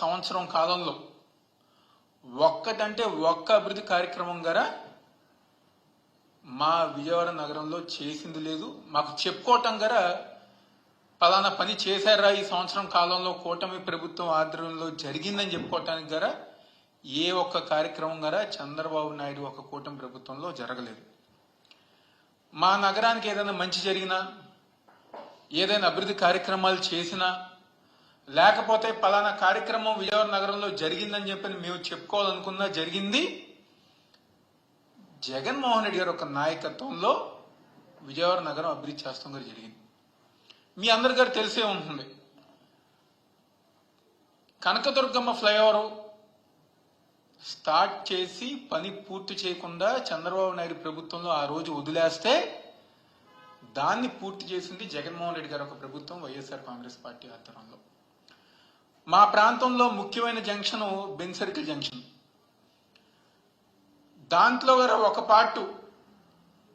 సంవత్సరం కాలంలో ఒక్కటంటే ఒక్క అభివృద్ధి కార్యక్రమం గారా మా విజయవాడ నగరంలో చేసింది లేదు. మాకు చెప్పుకోవటం గారా పలానా పని చేశారా ఈ సంవత్సరం కాలంలో కూటమి ప్రభుత్వం ఆధ్వర్యంలో జరిగిందని చెప్పుకోవటానికి గారా ఏ ఒక్క కార్యక్రమం గారా చంద్రబాబు నాయుడు ఒక కూటమి ప్రభుత్వంలో జరగలేదు. మా నగరానికి ఏదైనా మంచి జరిగినా, ఏదైనా అభివృద్ధి కార్యక్రమాలు చేసినా, లేకపోతే పలానా కార్యక్రమం విజయవాడ నగరంలో జరిగిందని చెప్పని మేము చెప్పుకోవాలనుకున్నా జరిగింది జగన్మోహన్ రెడ్డి గారు ఒక నాయకత్వంలో విజయవాడ నగరం అభివృద్ధి చేస్తాం గారు జరిగింది. మీ అందరి గారు తెలిసే ఉంటుంది, కనకదుర్గమ్మ ఫ్లైఓవర్ స్టార్ట్ చేసి పని పూర్తి చేయకుండా చంద్రబాబు నాయుడు ప్రభుత్వంలో ఆ రోజు వదిలేస్తే దాన్ని పూర్తి చేసింది జగన్మోహన్ రెడ్డి గారు ఒక ప్రభుత్వం, వైఎస్ఆర్ కాంగ్రెస్ పార్టీ ఆధ్వర్యంలో. మా ప్రాంతంలో ముఖ్యమైన జంక్షన్ బెన్ సర్కిల్ జంక్షన్. దాంట్లో గారు ఒక పార్ట్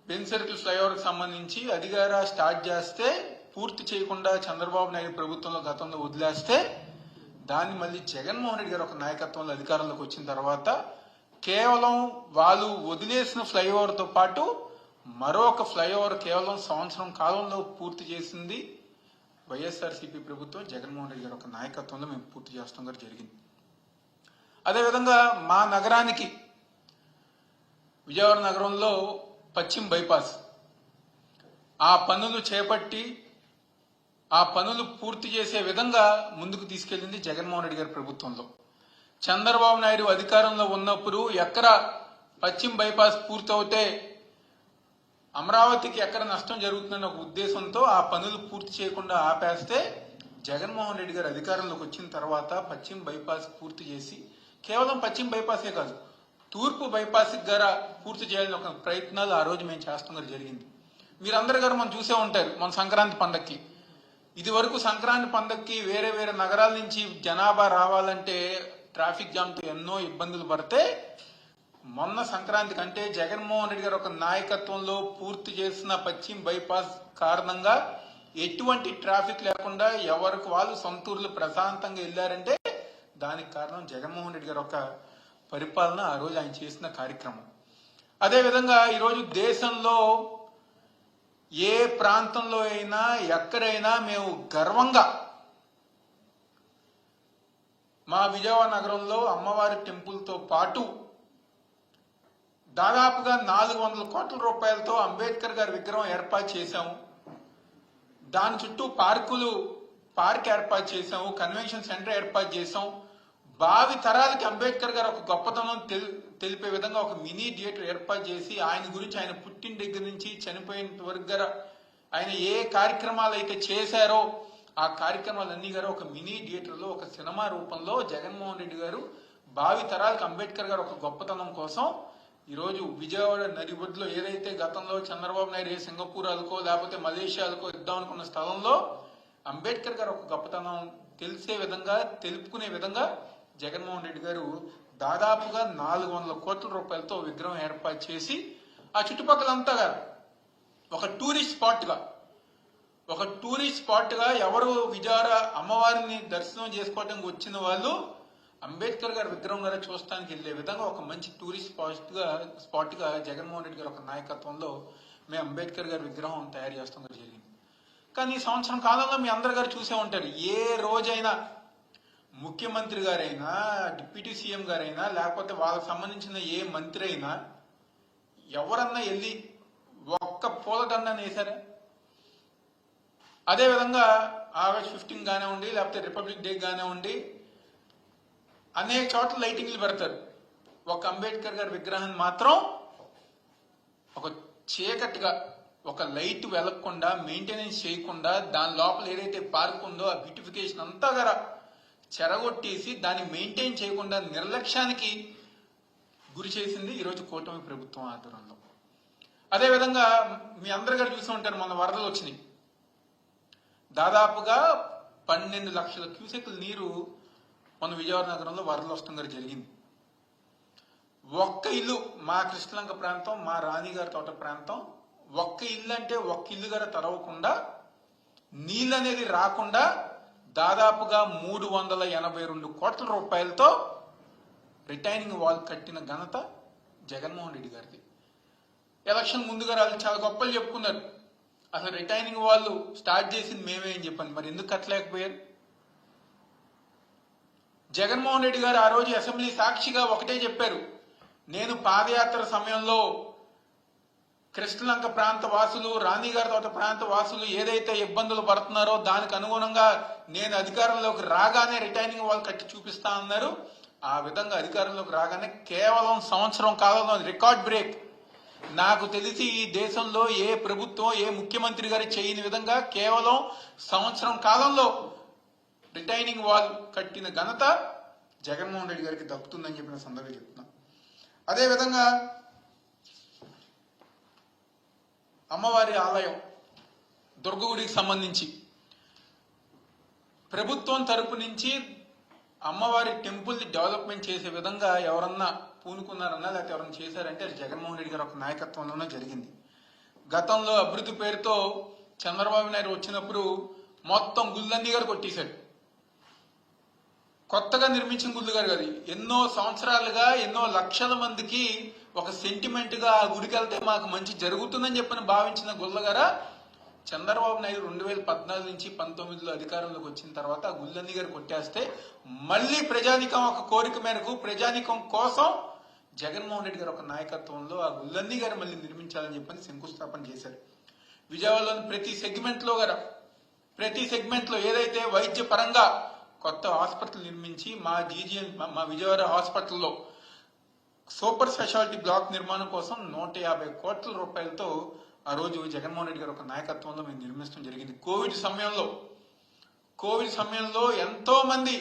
బెన్ సర్కిల్ ఫ్లైఓవర్కి సంబంధించి అధికార స్టార్ట్ చేస్తే పూర్తి చేయకుండా చంద్రబాబు నాయుడు ప్రభుత్వంలో గతంలో వదిలేస్తే దాన్ని మళ్ళీ జగన్మోహన్ రెడ్డి గారు ఒక నాయకత్వంలో అధికారంలోకి వచ్చిన తర్వాత కేవలం వాళ్ళు వదిలేసిన ఫ్లైఓవర్తో పాటు మరొక ఫ్లైఓవర్ కేవలం సంవత్సరం కాలంలో పూర్తి చేసింది వైఎస్ఆర్సీపీ ప్రభుత్వం, జగన్మోహన్ రెడ్డి గారు ఒక నాయకత్వంలో మేము పూర్తి చేస్తాం గారు జరిగింది. అదేవిధంగా మా నగరానికి విజయవాడ నగరంలో పశ్చిమ బైపాస్ ఆ పనులు చేపట్టి ఆ పనులు పూర్తి చేసే విధంగా ముందుకు తీసుకెళ్లింది జగన్మోహన్ రెడ్డి గారి ప్రభుత్వంలో. చంద్రబాబు నాయుడు అధికారంలో ఉన్నప్పుడు ఎక్కడ పశ్చిమ బైపాస్ పూర్తవుతే అమరావతికి ఎక్కడ నష్టం జరుగుతుందన్న ఒక ఉద్దేశంతో ఆ పనులు పూర్తి చేయకుండా ఆపేస్తే జగన్మోహన్ రెడ్డి గారు అధికారంలోకి వచ్చిన తర్వాత పశ్చిమ బైపాస్ పూర్తి చేసి, కేవలం పశ్చిమ బైపాసే కాదు తూర్పు బైపాస్ గారా పూర్తి చేయాలని ఒక ప్రయత్నాలు ఆ రోజు మేము చేస్తాం జరిగింది. మీరందరూ గారు మనం చూసే ఉంటారు, మన సంక్రాంతి పండక్కి ఇది వరకు సంక్రాంతి పండక్కి వేరే వేరే నగరాల నుంచి జనాభా రావాలంటే ట్రాఫిక్ జామ్తో ఎన్నో ఇబ్బందులు పడితే మొన్న సంక్రాంతి కంటే జగన్మోహన్ రెడ్డి గారు ఒక నాయకత్వంలో పూర్తి చేసిన పశ్చిమ బైపాస్ కారణంగా ఎటువంటి ట్రాఫిక్ లేకుండా ఎవరికి వాళ్ళు సొంతూరులు ప్రశాంతంగా వెళ్ళారంటే దానికి కారణం జగన్మోహన్ రెడ్డి గారు ఒక పరిపాలన, ఆ రోజు ఆయన చేసిన కార్యక్రమం. అదేవిధంగా ఈరోజు దేశంలో ఏ ప్రాంతంలో అయినా ఎక్కడైనా మేము గర్వంగా మా విజయవాడ నగరంలో అమ్మవారి టెంపుల్తో పాటు దాదాపుగా 400 కోట్ల రూపాయలతో అంబేద్కర్ గారి విగ్రహం ఏర్పాటు చేశాము. దాని చుట్టూ పార్క్ ఏర్పాటు చేశాము, కన్వెన్షన్ సెంటర్ ఏర్పాటు చేశాం. భావి తరాలకి అంబేద్కర్ గారు ఒక గొప్పతనం తెలిపే విధంగా ఒక మినీ థియేటర్ ఏర్పాటు చేసి ఆయన గురించి, ఆయన పుట్టిన దగ్గర నుంచి చనిపోయిన వరకు గారు ఆయన ఏ కార్యక్రమాలు అయితే చేశారో ఆ కార్యక్రమాలన్నీ గారు ఒక మినీ థియేటర్లో ఒక సినిమా రూపంలో జగన్మోహన్ రెడ్డి గారు భావి తరాలకు అంబేద్కర్ గారు ఒక గొప్పతనం కోసం ఈరోజు విజయవాడ నడిబొడ్డులో ఏదైతే గతంలో చంద్రబాబు నాయుడు ఏ సింగపూరాలకో లేకపోతే మలేషియాలకో ఇద్దాం అనుకున్న స్థలంలో అంబేద్కర్ గారు ఒక గొప్పతనం తెలిసే విధంగా, తెలుపుకునే విధంగా జగన్మోహన్ రెడ్డి గారు దాదాపుగా 400 కోట్ల రూపాయలతో విగ్రహం ఏర్పాటు చేసి ఆ చుట్టుపక్కలంతా ఒక టూరిస్ట్ స్పాట్ గా ఎవరు విజయవాడ అమ్మవారిని దర్శనం చేసుకోవడానికి వచ్చిన వాళ్ళు అంబేద్కర్ గారి విగ్రహం గారు చూడటానికి వెళ్లే విధంగా ఒక మంచి టూరిస్ట్ స్పాట్ గా జగన్మోహన్ రెడ్డి గారు ఒక నాయకత్వంలో మేము అంబేద్కర్ గారి విగ్రహం తయారు చేస్తాం జరిగింది. కానీ ఈ సంవత్సరం కాలంలో మీ అందరు గారు చూసే ఉంటారు, ఏ రోజైనా ముఖ్యమంత్రి గారైనా, డిప్యూటీ సీఎం గారైనా, లేకపోతే వాళ్ళకి సంబంధించిన ఏ మంత్రి అయినా ఎవరన్నా వెళ్ళి ఒక్క పూలదండాన్ని వేశారా? అదేవిధంగా ఆగస్ట్ 15 కానివ్వండి, లేకపోతే రిపబ్లిక్ డే కానివ్వండి, అనేక చోట్ల లైటింగ్లు పెడతారు. ఒక అంబేద్కర్ గారి విగ్రహాన్ని మాత్రం ఒక చీకటిగా, ఒక లైట్ వెలగకుండా, మెయింటెనెన్స్ చేయకుండా, దాని లోపల ఏదైతే పార్క్ ఉందో ఆ బ్యూటిఫికేషన్ అంతా గారా చెరగొట్టేసి దాన్ని మెయింటైన్ చేయకుండా నిర్లక్ష్యానికి గురి చేసింది ఈరోజు కూటమి ప్రభుత్వం ఆధ్వర్యంలో. అదేవిధంగా మీ అందరి గారు చూసి ఉంటారు, మన వరదలు వచ్చినాయి. దాదాపుగా 12 లక్షల క్యూసెక్ల నీరు మన విజయవాడ నగరంలో వరదలు వస్తాం జరిగింది. ఒక్క ఇల్లు, మా కృష్ణలంక ప్రాంతం, మా రాణిగారి తోట ప్రాంతం, ఒక్క ఇల్లు అంటే ఒక్క ఇల్లు గారు తరవకుండా, నీళ్ళు అనేది రాకుండా దాదాపుగా 382 కోట్ల రూపాయలతో రిటైనింగ్ వాల్ కట్టిన ఘనత జగన్మోహన్ రెడ్డి గారిది. ఎలక్షన్ ముందుగా వాళ్ళు చాలా గొప్పలు చెప్పుకున్నారు. అసలు రిటైనింగ్ వాళ్ళు స్టార్ట్ చేసింది మేమే అని చెప్పండి. మరి ఎందుకు కట్టలేకపోయారు? జగన్మోహన్ రెడ్డి గారు ఆ రోజు అసెంబ్లీ సాక్షిగా ఒకటే చెప్పారు, నేను పాదయాత్ర సమయంలో కృష్ణలంక ప్రాంత వాసులు, రాణిగారి తోట ప్రాంత వాసులు ఏదైతే ఇబ్బందులు పడుతున్నారో దానికి అనుగుణంగా నేను అధికారంలోకి రాగానే రిటైనింగ్ వాల్ కట్టి చూపిస్తా అన్నారు. ఆ విధంగా అధికారంలోకి రాగానే కేవలం సంవత్సరం కాలంలో రికార్డ్ బ్రేక్. నాకు తెలిసి ఈ దేశంలో ఏ ప్రభుత్వం, ఏ ముఖ్యమంత్రి గారు చేయని విధంగా కేవలం సంవత్సరం కాలంలో రిటైనింగ్ వాల్ కట్టిన ఘనత జగన్మోహన్ రెడ్డి గారికి దక్కుతుందని చెప్పిన సందర్భంగా చెప్తున్నాం. అదేవిధంగా అమ్మవారి ఆలయం దుర్గగుడికి సంబంధించి ప్రభుత్వం తరపు నుంచి అమ్మవారి టెంపుల్ డెవలప్మెంట్ చేసే విధంగా ఎవరన్నా పూనుకున్నారన్నా లేకపోతే ఎవరన్నా చేశారంటే అది జగన్మోహన్ రెడ్డి గారి ఒక నాయకత్వంలోనే జరిగింది. గతంలో అభివృద్ధి పేరుతో చంద్రబాబు నాయుడు వచ్చినప్పుడు మొత్తం గుళ్ళన్నీ గారు కొట్టేశాడు. కొత్తగా నిర్మించిన గుళ్ళు గారు కాదు, ఎన్నో సంవత్సరాలుగా ఎన్నో లక్షల మందికి ఒక సెంటిమెంట్ గా ఆ గుడికి వెళ్తే మాకు మంచి జరుగుతుందని చెప్పని భావించిన గుళ్ళ గారా చంద్రబాబు నాయుడు 2014 నుంచి 19లో అధికారంలోకి వచ్చిన తర్వాత ఆ గుళ్ళన్నీ గారు కొట్టేస్తే మళ్ళీ ప్రజానికం ఒక కోరిక మేరకు ప్రజానికం కోసం జగన్మోహన్ రెడ్డి గారు ఒక నాయకత్వంలో ఆ గుళ్ళన్నీ గారు మళ్ళీ నిర్మించాలని చెప్పని శంకుస్థాపన చేశారు. విజయవాడలోని ప్రతి సెగ్మెంట్ లో ఏదైతే వైద్య పరంగా కొత్త హాస్పిటల్ నిర్మించి మా విజయవాడ హాస్పిటల్లో సూపర్ స్పెషాలిటీ బ్లాక్ నిర్మాణం కోసం 150 కోట్ల రూపాయలతో ఆ రోజు జగన్మోహన్ రెడ్డి గారు ఒక నాయకత్వంలో మేము నిర్మించడం జరిగింది. కోవిడ్ సమయంలో ఎంతో మంది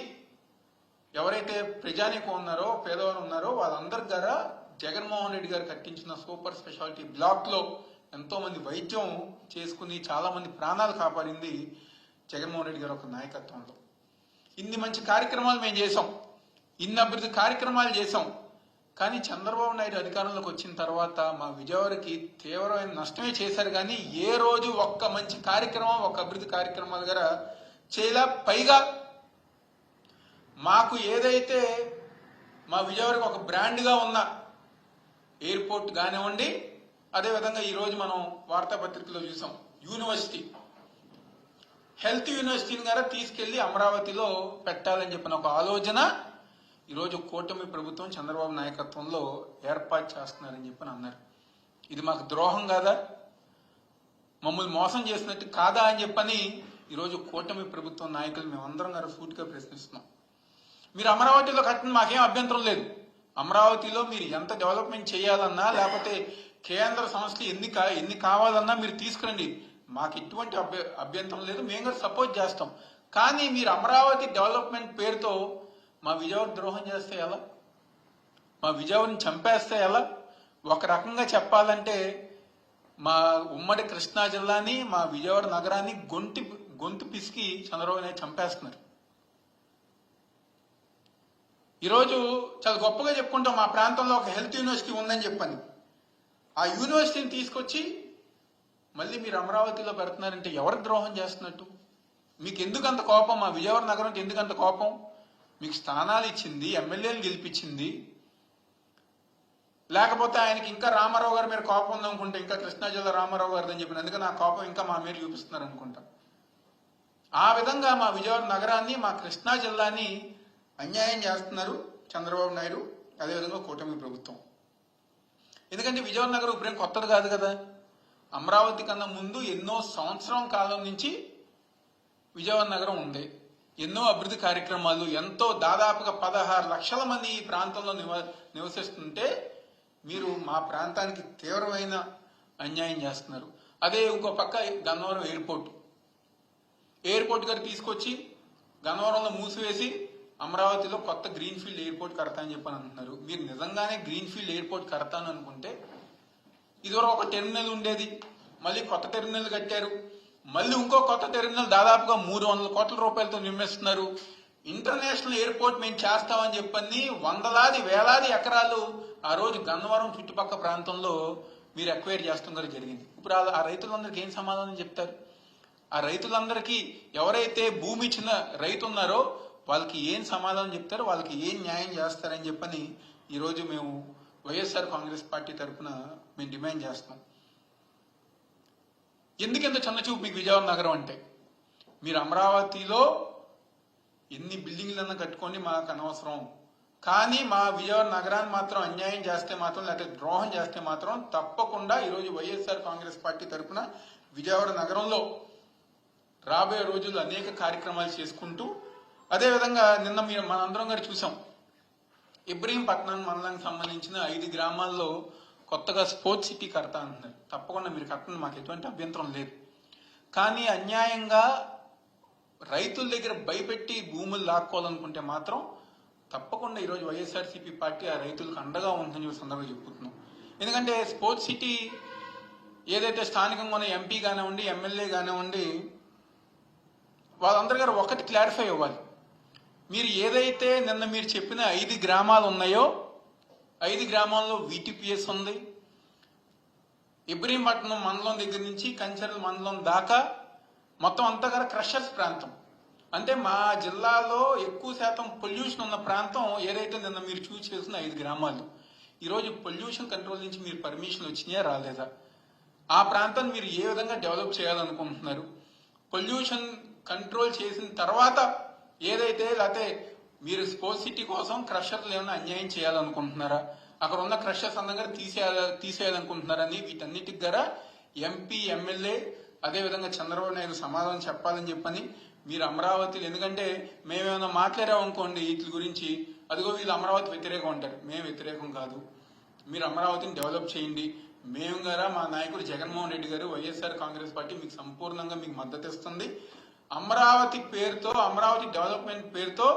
ఎవరైతే ప్రజానీకం ఉన్నారో, పేదవారు ఉన్నారో వాళ్ళందరి ద్వారా జగన్మోహన్ రెడ్డి గారు కట్టించిన సూపర్ స్పెషాలిటీ బ్లాక్ లో ఎంతో మంది వైద్యం చేసుకుని చాలా మంది ప్రాణాలు కాపాడింది జగన్మోహన్ రెడ్డి గారు ఒక నాయకత్వంలో. ఇన్ని మంచి కార్యక్రమాలు మేము చేసాం, ఇన్ని అభివృద్ధి కార్యక్రమాలు చేసాం. కానీ చంద్రబాబు నాయుడు అధికారంలోకి వచ్చిన తర్వాత మా విజయవాడకి తీవ్రమైన నష్టమే చేశారు. కానీ ఏ రోజు ఒక్క మంచి కార్యక్రమం, ఒక్క అభివృద్ధి కార్యక్రమాలు గారా చేయలా. పైగా మాకు ఏదైతే మా విజయవాడకి ఒక బ్రాండ్గా ఉన్న ఎయిర్పోర్ట్ కానివ్వండి, అదేవిధంగా ఈరోజు మనం వార్తాపత్రికలో చూసాం హెల్త్ యూనివర్సిటీని గారా తీసుకెళ్లి అమరావతిలో పెట్టాలని చెప్పిన ఒక ఆలోచన ఈరోజు కూటమి ప్రభుత్వం చంద్రబాబు నాయకత్వంలో ఏర్పాటు చేస్తున్నారని చెప్పని అన్నారు. ఇది మాకు ద్రోహం కాదా, మమ్మల్ని మోసం చేసినట్టు కాదా అని చెప్పని ఈరోజు కూటమి ప్రభుత్వం నాయకులు మేమందరం గారు సూటిగా ప్రశ్నిస్తున్నాం. మీరు అమరావతిలో కట్టిన మాకేం అభ్యంతరం లేదు. అమరావతిలో మీరు ఎంత డెవలప్మెంట్ చేయాలన్నా లేకపోతే కేంద్ర సంస్థలు ఎన్ని కావాలన్నా మీరు తీసుకురండి, మాకు ఎటువంటి అభ్యంతరం లేదు, మేము కూడా సపోర్ట్ చేస్తాం. కానీ మీరు అమరావతి డెవలప్మెంట్ పేరుతో మా విజయవాడ ద్రోహం చేస్తే ఎలా, మా విజయవాడని చంపేస్తే ఎలా? ఒక రకంగా చెప్పాలంటే మా ఉమ్మడి కృష్ణా జిల్లాని, మా విజయవాడ నగరాన్ని గొంతు పిసికి చంద్రబాబు నాయుడు చంపేస్తున్నారు. ఈరోజు చాలా గొప్పగా చెప్పుకుంటాం మా ప్రాంతంలో ఒక హెల్త్ యూనివర్సిటీ ఉందని చెప్పని. ఆ యూనివర్సిటీని తీసుకొచ్చి మళ్ళీ మీరు అమరావతిలో పెడుతున్నారంటే ఎవరికి ద్రోహం చేస్తున్నట్టు? మీకు ఎందుకంత కోపం? మా విజయవాడ నగరం ఎందుకంత కోపం? మీకు స్థానాలు ఇచ్చింది, ఎమ్మెల్యేలు గెలిపించింది, లేకపోతే ఆయనకి ఇంకా రామారావు గారి మీద కోపం ఉందనుకుంటే, ఇంకా కృష్ణా జిల్లా రామారావు గారిది అని చెప్పిన అందుకే నా కోపం ఇంకా మా మీద చూపిస్తున్నారు అనుకుంటా. ఆ విధంగా మా విజయవాడ నగరాన్ని, మా కృష్ణా జిల్లాని అన్యాయం చేస్తున్నారు చంద్రబాబు నాయుడు, అదేవిధంగా కూటమి ప్రభుత్వం. ఎందుకంటే విజయవాడ నగరం ఇప్పుడేం కొత్తది కాదు కదా. అమరావతి కన్నా ముందు ఎన్నో సంవత్సరం కాలం నుంచి విజయవాడ నగరం ఉంది. ఎన్నో అభివృద్ధి కార్యక్రమాలు, ఎంతో దాదాపుగా 16 లక్షల మంది ఈ ప్రాంతంలో నివసిస్తుంటే మీరు మా ప్రాంతానికి తీవ్రమైన అన్యాయం చేస్తున్నారు. అదే ఇంకో పక్క గన్నవరం ఎయిర్పోర్ట్ గారు తీసుకొచ్చి గన్నవరంలో మూసివేసి అమరావతిలో కొత్త గ్రీన్ ఫీల్డ్ ఎయిర్పోర్ట్ కడతా అని చెప్పని అంటున్నారు. మీరు నిజంగానే గ్రీన్ ఫీల్డ్ ఎయిర్పోర్ట్ కడతాను అనుకుంటే ఇదివరకు ఒక టెర్మినల్ ఉండేది, మళ్ళీ కొత్త టెర్మినల్ కట్టారు, మళ్ళీ ఇంకో కొత్త టెర్మినల్ దాదాపుగా 300 కోట్ల రూపాయలతో నిర్మిస్తున్నారు. ఇంటర్నేషనల్ ఎయిర్పోర్ట్ మేము చేస్తామని చెప్పని వందలాది వేలాది ఎకరాలు ఆ రోజు గన్నవరం చుట్టుపక్కల ప్రాంతంలో మీరు ఎక్వైర్ చేస్తున్నారు జరిగింది. ఇప్పుడు ఆ రైతులందరికీ ఏం సమాధానం చెప్తారు? ఆ రైతులందరికీ ఎవరైతే భూమి ఇచ్చిన రైతు ఉన్నారో వాళ్ళకి ఏం సమాధానం చెప్తారో, వాళ్ళకి ఏం న్యాయం చేస్తారని చెప్పని ఈరోజు మేము వైఎస్ఆర్ కాంగ్రెస్ పార్టీ తరఫున మేము డిమాండ్ చేస్తున్నాం. ఎందుకెంత చిన్నచూపు మీకు విజయవాడ నగరం అంటే? మీరు అమరావతిలో ఎన్ని బిల్డింగ్లన్నా కట్టుకొని మాకు అనవసరం, కానీ మా విజయవాడ నగరాన్ని మాత్రం అన్యాయం చేస్తే మాత్రం, లేకపోతే ద్రోహం చేస్తే మాత్రం తప్పకుండా ఈరోజు వైఎస్ఆర్ కాంగ్రెస్ పార్టీ తరఫున విజయవాడ నగరంలో రాబోయే రోజుల్లో అనేక కార్యక్రమాలు చేసుకుంటూ, అదేవిధంగా నిన్న మనందరం గారు చూసాం, ఇబ్రహీంపట్నం మండలానికి సంబంధించిన 5 గ్రామాల్లో కొత్తగా స్పోర్ట్స్ సిటీ కడతా అంటున్నారు. తప్పకుండా మీరు కట్టండి, మాకు ఎటువంటి అభ్యంతరం లేదు. కానీ అన్యాయంగా రైతుల దగ్గర భయపెట్టి భూములు లాక్కోవాలనుకుంటే మాత్రం తప్పకుండా ఈరోజు వైఎస్ఆర్సీపీ పార్టీ ఆ రైతులకు అండగా ఉందని సందర్భంగా చెప్పుకుంటున్నాం. ఎందుకంటే స్పోర్ట్స్ సిటీ ఏదైతే స్థానికంగా ఉన్న ఎంపీ కానివ్వండి, ఎమ్మెల్యే కానివ్వండి, వాళ్ళందరి గారు ఒకటి క్లారిఫై అవ్వాలి. మీరు ఏదైతే నిన్న మీరు చెప్పిన 5 గ్రామాలు ఉన్నాయో, 5 గ్రామాల్లో వీటీపీఎస్ ఉంది. ఇబ్రహీంపట్నం మండలం దగ్గర నుంచి కంచర్ల మండలం దాకా మొత్తం అంతా గారు క్రషర్స్ ప్రాంతం. అంటే మా జిల్లాలో ఎక్కువ శాతం పొల్యూషన్ ఉన్న ప్రాంతం ఏదైతే నిన్న మీరు చూసి చేసిన 5 గ్రామాలు. ఈరోజు పొల్యూషన్ కంట్రోల్ నుంచి మీరు పర్మిషన్ వచ్చినాయా రాలేదా? ఆ ప్రాంతాన్ని మీరు ఏ విధంగా డెవలప్ చేయాలనుకుంటున్నారు? పొల్యూషన్ కంట్రోల్ చేసిన తర్వాత ఏదైతే, లేకపోతే మీరు స్పోర్ట్స్ సిటీ కోసం క్రషర్లు ఏమైనా అన్యాయం చేయాలనుకుంటున్నారా? అక్కడ ఉన్న క్రషర్స్ అందరూ తీసేయాలనుకుంటున్నారని వీటన్నిటికి గారా ఎంపీ, ఎమ్మెల్యే, అదేవిధంగా చంద్రబాబు నాయుడు సమాధానం చెప్పాలని చెప్పని మీరు అమరావతిలో, ఎందుకంటే మేమేమైనా మాట్లాడామనుకోండి వీటి గురించి, అదిగో వీళ్ళు అమరావతి వ్యతిరేకం అంటారు. మేము వ్యతిరేకం కాదు, మీరు అమరావతిని డెవలప్ చేయండి. మేము గారా మా నాయకుడు జగన్మోహన్ రెడ్డి గారు, వైఎస్ఆర్ కాంగ్రెస్ పార్టీ మీకు సంపూర్ణంగా మీకు మద్దతు ఇస్తుంది. అమరావతి పేరుతో, అమరావతి డెవలప్మెంట్ పేరుతో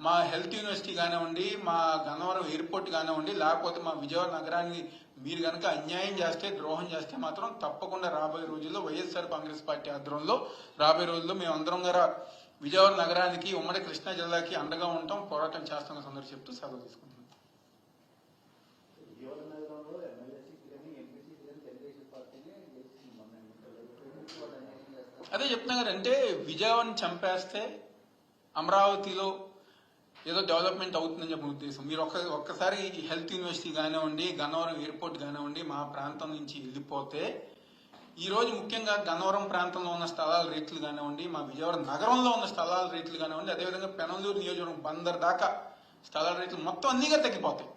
మా హెల్త్ యూనివర్సిటీ కానివ్వండి, మా గన్నవరం ఎయిర్పోర్ట్ కానివ్వండి, లేకపోతే మా విజయవాడ నగరాన్ని మీరు కనుక అన్యాయం చేస్తే, ద్రోహం చేస్తే మాత్రం తప్పకుండా రాబోయే రోజుల్లో వైఎస్ఆర్ కాంగ్రెస్ పార్టీ ఆధ్వర్యంలో రాబోయే రోజుల్లో మేము అందరం గారా విజయవాడ నగరానికి, ఉమ్మడి కృష్ణా జిల్లాకి అండగా ఉంటాం, పోరాటం చేస్తాం సందర్భం చెప్తూ సెలవు తీసుకుంటున్నాం. అదే చెప్తున్నా కదా, అంటే విజయవాడని చంపేస్తే అమరావతిలో ఏదో డెవలప్మెంట్ అవుతుందని చెప్పిన ఉద్దేశం. మీరు ఒక్కసారి హెల్త్ యూనివర్సిటీ కానివ్వండి, గన్నవరం ఎయిర్పోర్ట్ కానివ్వండి మా ప్రాంతం నుంచి వెళ్ళిపోతే, ఈరోజు ముఖ్యంగా గన్నవరం ప్రాంతంలో ఉన్న స్థలాల రేట్లు కానివ్వండి, మా విజయవాడ నగరంలో ఉన్న స్థలాల రేట్లు కానివ్వండి, అదేవిధంగా పెనందూరు నియోజకవర్గం బందర్ దాకా స్థలాల రేట్లు మొత్తం అన్నీగా తగ్గిపోతాయి.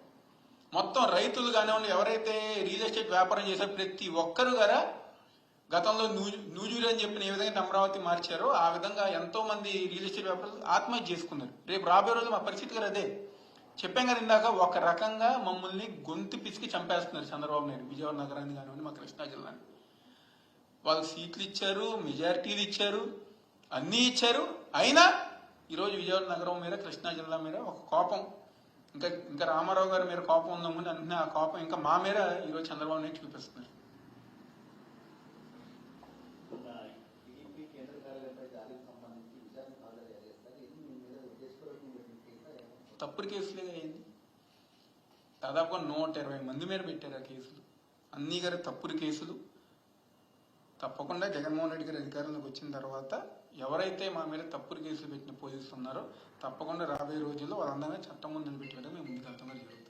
మొత్తం రైతులు కానివ్వండి, ఎవరైతే రియల్ ఎస్టేట్ వ్యాపారం చేశారో ప్రతి ఒక్కరు గారా గతంలో నూజూరు అని చెప్పిన ఏ విధంగా అమరావతి మార్చారో ఆ విధంగా ఎంతో మంది రియల్ ఎస్టేట్ వ్యాపారులు ఆత్మహత్య చేసుకున్నారు. రేపు రాబోయే రోజు మా పరిస్థితి గారు అదే. చెప్పాం కదా ఇందాక, ఒక రకంగా మమ్మల్ని గొంతు పిసికి చంపేస్తున్నారు చంద్రబాబు నాయుడు. విజయవాడ నగరాన్ని కానివ్వండి, మా కృష్ణా జిల్లాని. వాళ్ళు సీట్లు ఇచ్చారు, మెజారిటీలు ఇచ్చారు, అన్నీ ఇచ్చారు. అయినా ఈరోజు విజయవాడ నగరం మీద, కృష్ణా జిల్లా మీద ఒక కోపం, ఇంకా రామారావు గారి మీద కోపం ఉందామని అంటే ఆ కోపం ఇంకా మా మీద ఈరోజు చంద్రబాబు నాయుడు చూపిస్తున్నారు. తప్పుడు కేసులే అయింది. దాదాపుగా 120 మంది మీద పెట్టారు ఆ కేసులు. అన్నీ గారు తప్పుడు కేసులు. తప్పకుండా జగన్మోహన్ రెడ్డి గారి అధికారంలోకి వచ్చిన తర్వాత ఎవరైతే మా మీద తప్పుడు కేసులు పెట్టిన పోలీసులు ఉన్నారో తప్పకుండా రాబోయే రోజుల్లో వాళ్ళందరినీ చట్టం ముందు నిలబెట్టేయడం మేము ముందుకు వెళ్తామని జరుగుతుంది.